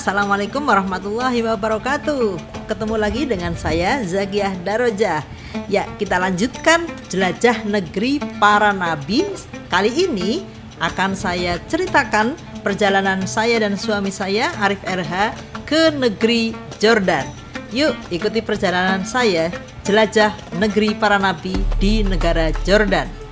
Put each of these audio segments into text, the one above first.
Assalamualaikum warahmatullahi wabarakatuh. Ketemu lagi dengan saya Zakiah Darojah. Ya, kita lanjutkan jelajah negeri para nabi. Kali ini akan saya ceritakan perjalanan saya dan suami saya Arif RH ke negeri Jordan. Yuk ikuti perjalanan saya jelajah negeri para nabi di negara Jordan.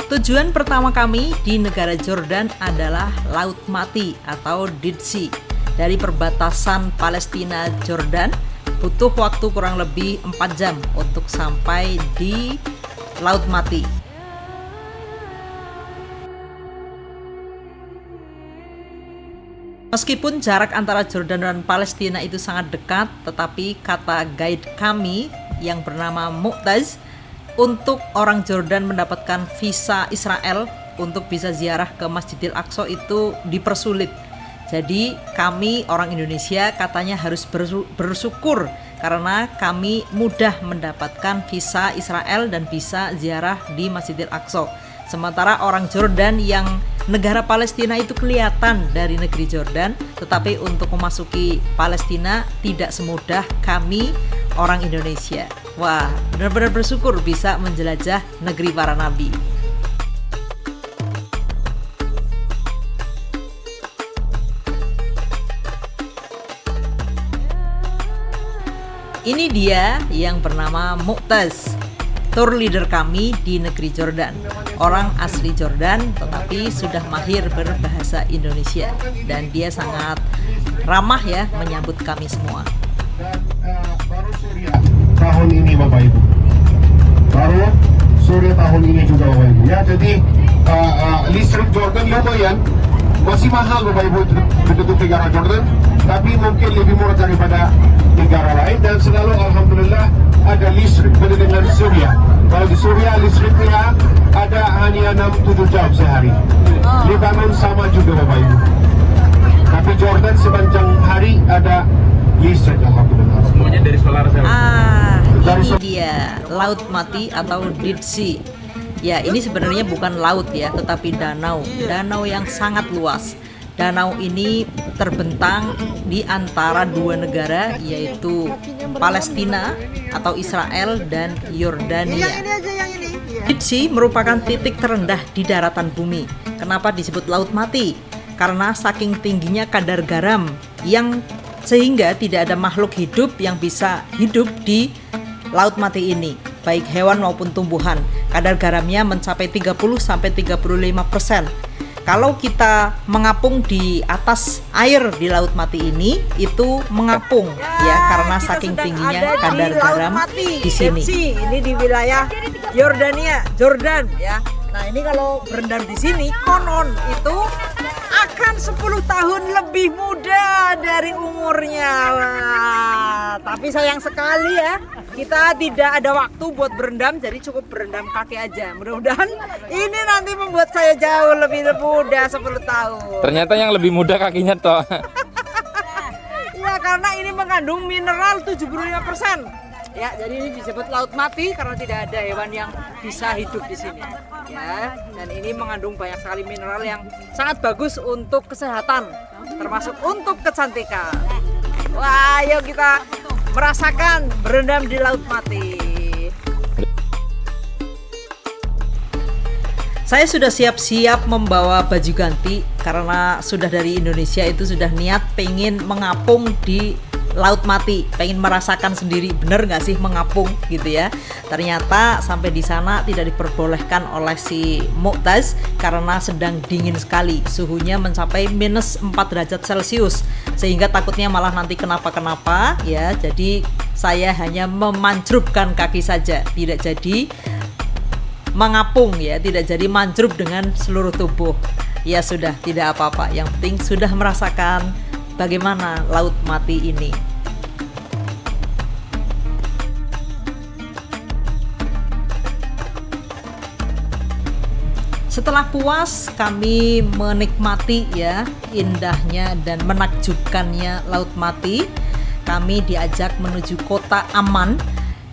Tujuan pertama kami di negara Jordan adalah Laut Mati atau Dead Sea. Dari perbatasan Palestina Jordan butuh waktu kurang lebih 4 jam untuk sampai di Laut Mati. Meskipun jarak antara Jordan dan Palestina itu sangat dekat, tetapi kata guide kami yang bernama Mu'taz, untuk orang Jordan mendapatkan visa Israel untuk bisa ziarah ke Masjidil Aqsa itu dipersulit. Jadi kami orang Indonesia katanya harus bersyukur karena kami mudah mendapatkan visa Israel dan bisa ziarah di Masjidil Aqsa. Sementara orang Jordan yang negara Palestina itu kelihatan dari negeri Jordan, tetapi untuk memasuki Palestina tidak semudah kami orang Indonesia. Wah, benar-benar bersyukur bisa menjelajah negeri para nabi. Ini dia yang bernama Mu'taz, tour leader kami di negeri Jordan. Orang asli Jordan tetapi sudah mahir berbahasa Indonesia dan dia sangat ramah ya menyambut kami semua. Baru Surya tahun ini Bapak Ibu, baru Surya tahun ini juga Bapak Ibu ya. Jadi listrik Jordan lumayan, masih mahal Bapak Ibu untuk negara Jordan, tapi mungkin lebih murah daripada negara lain. Dan selalu alhamdulillah ada listrik. Beda dengan Surya, kalau di Surya listriknya ada hanya 6-7 jam sehari. Lebanon sama juga Bapak Ibu, tapi Jordan sepanjang hari ada listrik alhamdulillah. Semuanya dari solar cell. Ini dia Laut Mati atau Dead Sea. Ya, ini sebenarnya bukan laut ya, tetapi danau. Danau yang sangat luas. Danau ini terbentang di antara dua negara, yaitu Palestina atau Israel dan Yordania. Dead Sea merupakan titik terendah di daratan bumi. Kenapa disebut Laut Mati? Karena saking tingginya kadar garam yang sehingga tidak ada makhluk hidup yang bisa hidup di Laut Mati ini, baik hewan maupun tumbuhan. Kadar garamnya mencapai 30-35%. Kalau kita mengapung di atas air di Laut Mati ini, itu mengapung ya karena saking tingginya kadar garam di sini. Ini di wilayah Yordania, Jordan ya. Nah, ini kalau berendam di sini konon itu akan 10 tahun lebih muda dari umurnya. Wah, tapi sayang sekali ya, kita tidak ada waktu buat berendam, jadi cukup berendam kaki aja. Mudah-mudahan ini nanti membuat saya jauh lebih muda 10 tahun. Ternyata yang lebih muda kakinya toh. Ya, karena ini mengandung mineral 75%. Ya, jadi ini disebut Laut Mati karena tidak ada hewan yang bisa hidup di sini. Ya, dan ini mengandung banyak sekali mineral yang sangat bagus untuk kesehatan, termasuk untuk kecantikan. Wah, ayo kita merasakan berendam di Laut Mati. Saya sudah siap-siap membawa baju ganti karena sudah dari Indonesia itu sudah niat pengen mengapung di Laut Mati, pengen merasakan sendiri bener nggak sih mengapung gitu ya. Ternyata sampai di sana tidak diperbolehkan oleh si Mu'taz karena sedang dingin sekali, suhunya mencapai -4 derajat Celcius, sehingga takutnya malah nanti kenapa-kenapa ya. Jadi saya hanya memancrupkan kaki saja, tidak jadi mengapung ya, tidak jadi mancrup dengan seluruh tubuh. Ya sudah, tidak apa-apa, yang penting sudah merasakan bagaimana Laut Mati ini. Setelah puas kami menikmati ya indahnya dan menakjubkannya Laut Mati, kami diajak menuju kota Amman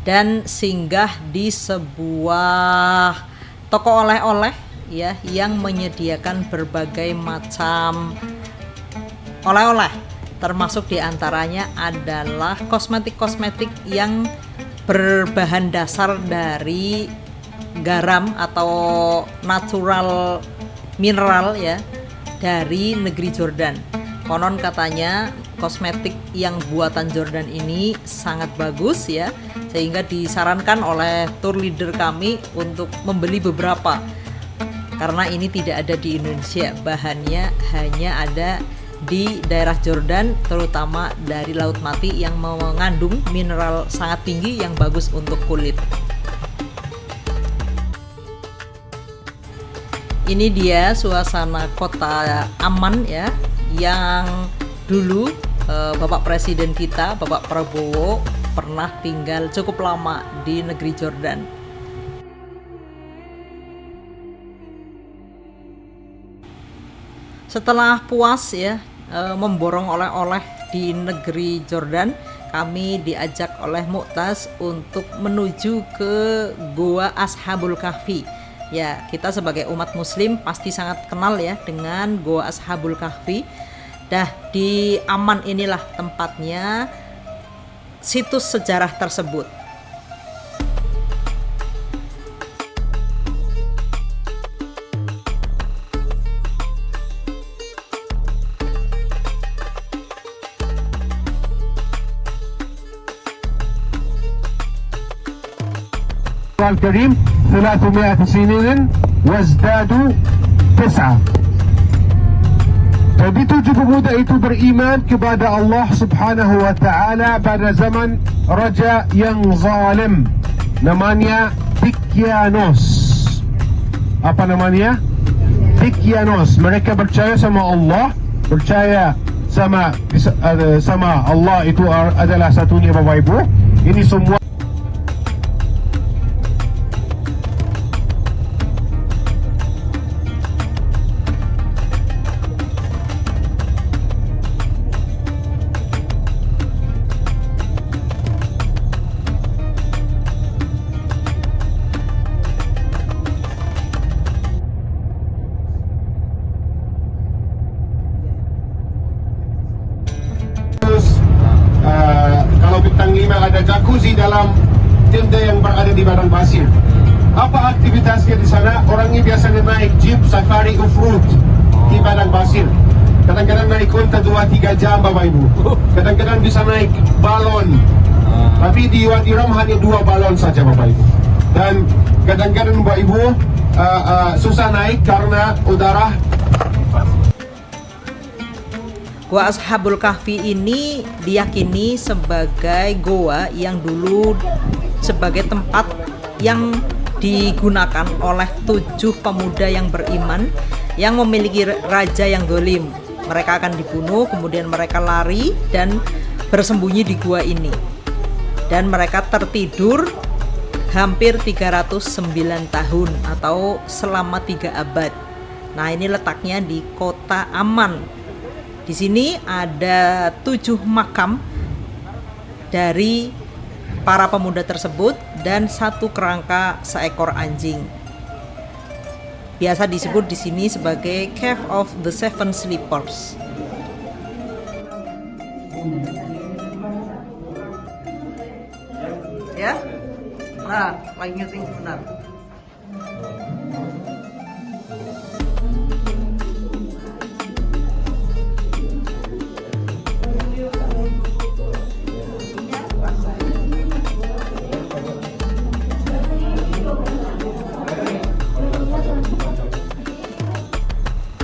dan singgah di sebuah toko oleh-oleh ya yang menyediakan berbagai macam oleh-oleh, termasuk diantaranya adalah kosmetik-kosmetik yang berbahan dasar dari garam atau natural mineral ya dari negeri Jordan. Konon katanya kosmetik yang buatan Jordan ini sangat bagus ya, sehingga disarankan oleh tour leader kami untuk membeli beberapa karena ini tidak ada di Indonesia, bahannya hanya ada di daerah Jordan, terutama dari Laut Mati yang mengandung mineral sangat tinggi yang bagus untuk kulit. Ini dia suasana kota Amman ya, yang dulu Bapak Presiden kita, Bapak Prabowo pernah tinggal cukup lama di negeri Jordan. Setelah puas ya memborong oleh-oleh di negeri Jordan, kami diajak oleh Mu'taz untuk menuju ke Goa Ashabul Kahfi. Ya, kita sebagai umat muslim pasti sangat kenal ya dengan Goa Ashabul Kahfi. Dah di Amman inilah tempatnya situs sejarah tersebut. الكريم 300 سنين وازدادوا 9. Jadi 7 pemuda itu beriman kepada Allah Subhanahu wa Ta'ala pada zaman raja yang zalim, namanya Dikyanos. Apa namanya? Dikyanos. Mereka percaya sama Allah, percaya sama Allah itu adalah satunya Bapak Ibu. Ini semua kalau bintang 5 ada jacuzzi dalam tenda yang berada di padang pasir. Apa aktivitasnya di sana? Orangnya biasanya naik jeep safari off-road di padang pasir. Kadang-kadang naik unta 2-3 jam Bapak Ibu. Kadang-kadang bisa naik balon. Tapi di Wadi Rum hanya 2 balon saja Bapak Ibu. Dan kadang-kadang Bapak Ibu susah naik karena udara. Goa Ashabul Kahfi ini diyakini sebagai goa yang dulu sebagai tempat yang digunakan oleh 7 pemuda yang beriman yang memiliki raja yang zalim. Mereka akan dibunuh, kemudian mereka lari dan bersembunyi di gua ini. Dan mereka tertidur hampir 309 tahun atau selama 3 abad. Nah, ini letaknya di kota Amman. Di sini ada 7 makam dari para pemuda tersebut dan 1 kerangka seekor anjing. Biasa disebut di sini sebagai Cave of the Seven Sleepers. Ya, nah, lagi nyeting sebentar.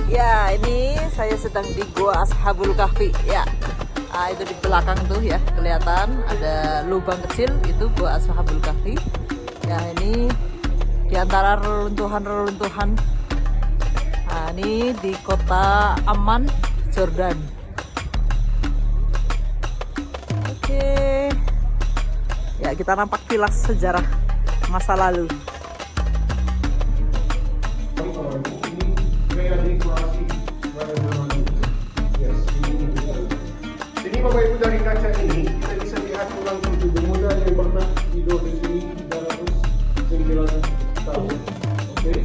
Ya, ini saya sedang di Goa Ashabul Kahfi ya. Nah, itu di belakang tuh ya kelihatan ada lubang kecil, itu Goa Ashabul Kahfi. Ya, ini di antara reruntuhan-reruntuhan. Nah, ini di kota Amman, Jordan. Oke. Ya, kita nampak kilas sejarah masa lalu. Jadi Bapak Ibu dari kaca ini kita bisa lihat orang 7 pemuda yang pernah hidup di sini 309 tahun. Oke.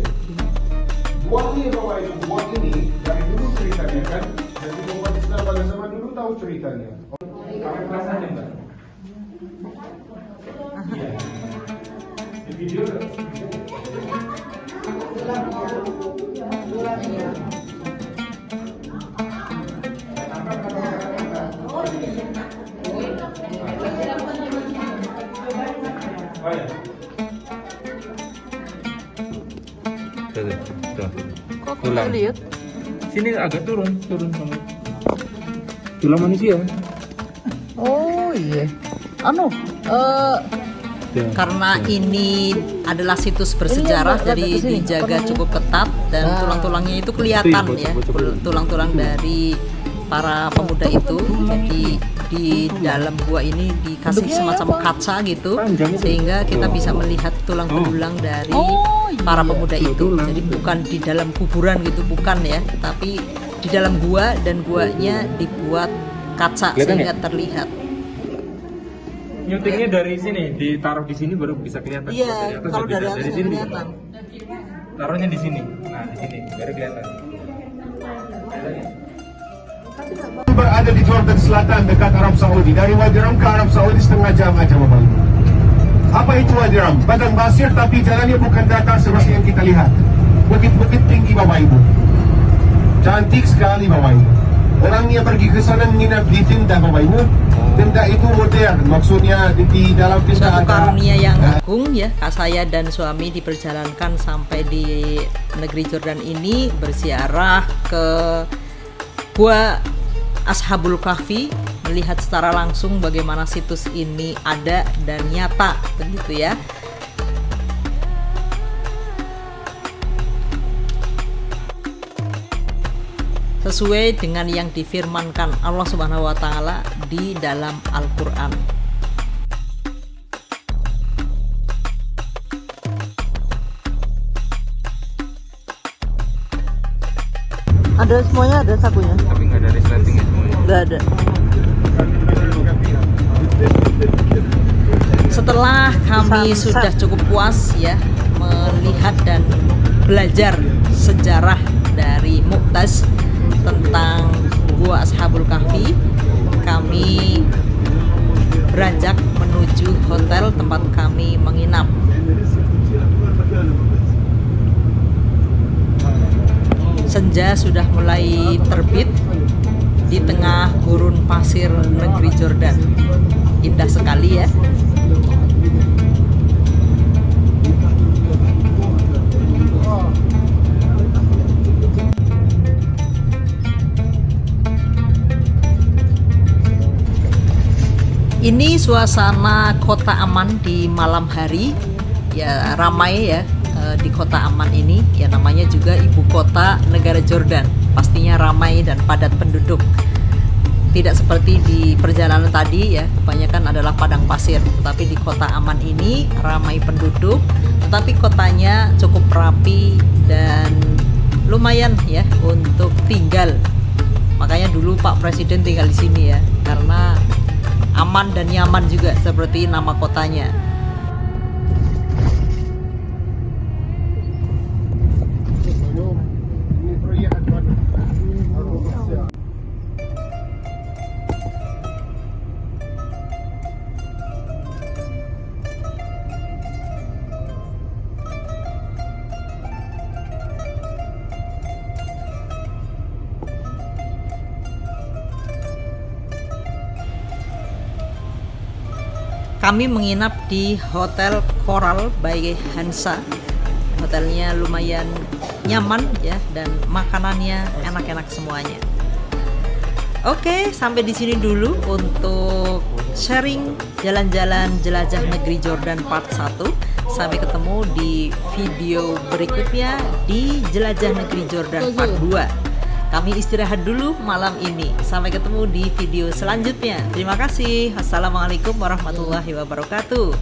Gua ini Bapak Ibu, gua ini dari dulu ceritanya kan, jadi umat Islam pada zaman dulu tahu ceritanya. Kami perasaannya Mbak. Iya. Di video Kok tulang lihat? Sini agak turun kamu. Tulang manusia. Oh iya. Anu, karena ini adalah situs bersejarah, jadi dijaga cukup ketat dan tulang-tulangnya itu kelihatan ya, tulang-tulang dari para pemuda itu. Jadi di dalam gua ini dikasih semacam kaca gitu, sehingga kita bisa melihat tulang belulang dari para pemuda itu. Jadi bukan di dalam kuburan gitu, bukan ya, tapi di dalam gua, dan guanya dibuat kaca sehingga terlihat. Nyutingnya dari sini, ditaruh di sini baru bisa kelihatan. Iya, kalau dari atas sini kelihatan. Taruhnya di sini. Nah, di sini baru kelihatan. berada di Jordan Selatan dekat Arab Saudi. Dari Wadi Ram ke Arab Saudi setengah jam aja Bapak Ibu. Apa itu Wadi Ram? Padang pasir tapi jalannya bukan datar seperti yang kita lihat. Bukit-bukit tinggi Bapak Ibu. Cantik sekali Bapak Ibu. Orangnya pergi ke sana menginap di tenda Bapak Ibu. Tenda itu modern, maksudnya di dalam tenda Suatu ada karunia yang agung ya. Kak saya dan suami diperjalankan sampai di negeri Jordan ini, berziarah ke Gua Ashabul Kahfi, melihat secara langsung bagaimana situs ini ada dan nyata begitu ya. Sesuai dengan yang difirmankan Allah Subhanahu wa taala di dalam Al-Qur'an. Ada semuanya, ada sakunya. Tapi nggak ada resleting ya semuanya. Nggak ada. Setelah kami sudah cukup puas ya melihat dan belajar sejarah dari Mu'taz tentang Gua Ashabul Kahfi, kami beranjak menuju hotel tempat kami menginap. Senja sudah mulai terbit di tengah gurun pasir negeri Jordan. Indah sekali ya. Ini suasana kota aman di malam hari, ya ramai ya di kota aman ini, ya namanya juga ibu kota negara Jordan, pastinya ramai dan padat penduduk. Tidak seperti di perjalanan tadi ya, kebanyakan adalah padang pasir, tetapi di kota aman ini ramai penduduk, tetapi kotanya cukup rapi dan lumayan ya untuk tinggal. Makanya dulu Pak Presiden tinggal di sini ya, karena aman dan nyaman juga seperti nama kotanya. Kami menginap di Hotel Coral by Hansa. Hotelnya lumayan nyaman ya, dan makanannya enak-enak semuanya. Oke, sampai di sini dulu untuk sharing jalan-jalan jelajah negeri Jordan part 1. Sampai ketemu di video berikutnya di Jelajah Negeri Jordan part 2. Kami istirahat dulu malam ini. Sampai ketemu di video selanjutnya. Terima kasih. Wassalamualaikum warahmatullahi wabarakatuh.